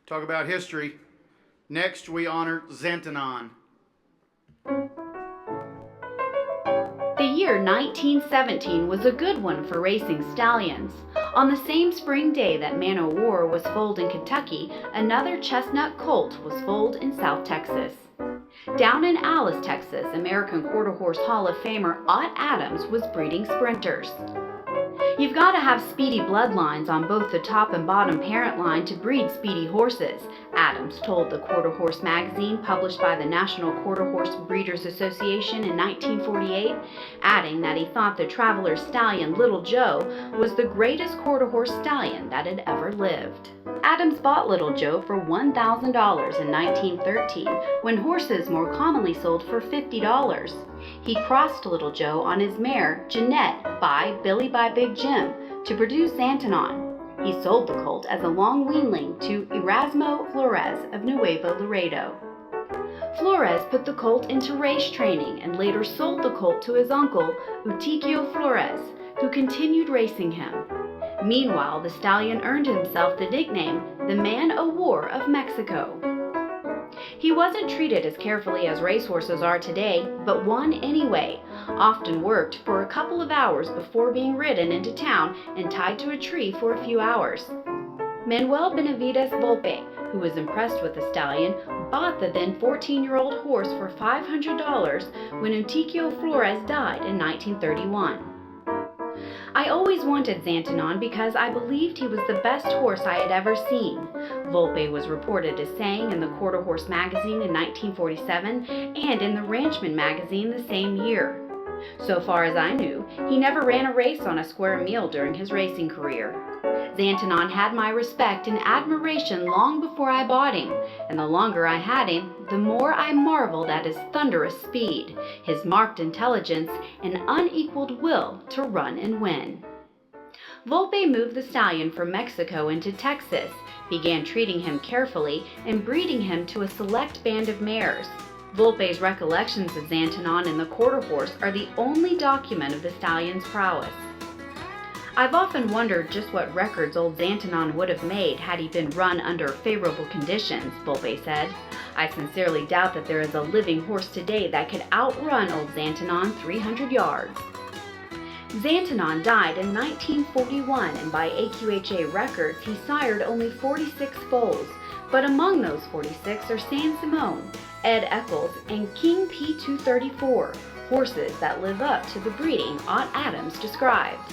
talk about history. Next, we honor Zantanon. The year 1917 was a good one for racing stallions. On the same spring day that Man o' War was foaled in Kentucky, another chestnut colt was foaled in South Texas. Down in Alice, Texas, American Quarter Horse Hall of Famer Ott Adams was breeding sprinters. You've got to have speedy bloodlines on both the top and bottom parent line to breed speedy horses, Adams told the Quarter Horse magazine published by the National Quarter Horse Breeders Association in 1948, adding that he thought the Traveler's stallion Little Joe was the greatest quarter horse stallion that had ever lived. Adams bought Little Joe for $1,000 in 1913, when horses more commonly sold for $50. He crossed Little Joe on his mare, Jeanette, by Billy by Big Jim, to produce Zantanon. He sold the colt as a long weanling to Erasmo Flores of Nuevo Laredo. Flores put the colt into race training and later sold the colt to his uncle, Eutychio Flores, who continued racing him. Meanwhile, the stallion earned himself the nickname the Man o' War of Mexico. He wasn't treated as carefully as racehorses are today, but won anyway, often worked for a couple of hours before being ridden into town and tied to a tree for a few hours. Manuel Benavides Volpe, who was impressed with the stallion, bought the then 14-year-old horse for $500 when Eutychio Flores died in 1931. I always wanted Zantanon because I believed he was the best horse I had ever seen, Volpe was reported as saying in the Quarter Horse magazine in 1947 and in the Ranchman magazine the same year. So far as I knew, he never ran a race on a square meal during his racing career. Zantanon had my respect and admiration long before I bought him, and the longer I had him, the more I marveled at his thunderous speed, his marked intelligence, and unequaled will to run and win. Volpe moved the stallion from Mexico into Texas, began treating him carefully, and breeding him to a select band of mares. Volpe's recollections of Zantanon and the quarter horse are the only document of the stallion's prowess. I've often wondered just what records old Zantanon would have made had he been run under favorable conditions, Volpe said. I sincerely doubt that there is a living horse today that could outrun old Zantanon 300 yards. Zantanon died in 1941, and by AQHA records he sired only 46 foals, but among those 46 are San Simone, Ed Eccles, and King P234, horses that live up to the breeding Ott Adams described.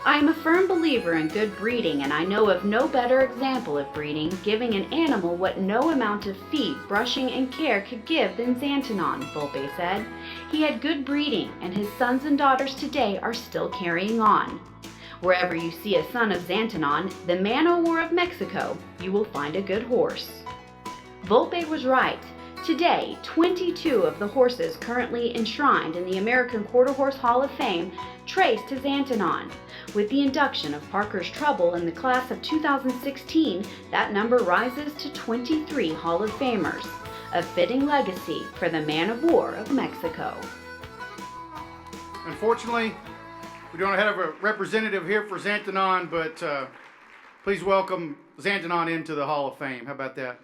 I am a firm believer in good breeding, and I know of no better example of breeding, giving an animal what no amount of feed, brushing, and care could give than Zantanon, Volpe said. He had good breeding, and his sons and daughters today are still carrying on. Wherever you see a son of Zantanon, the Man o' War of Mexico, you will find a good horse. Volpe was right. Today, 22 of the horses currently enshrined in the American Quarter Horse Hall of Fame trace to Zantanon. With the induction of Parker's Trouble in the class of 2016, that number rises to 23 Hall of Famers, a fitting legacy for the Man of War of Mexico. Unfortunately, we don't have a representative here for Zantanon, but please welcome Zantanon into the Hall of Fame. How about that?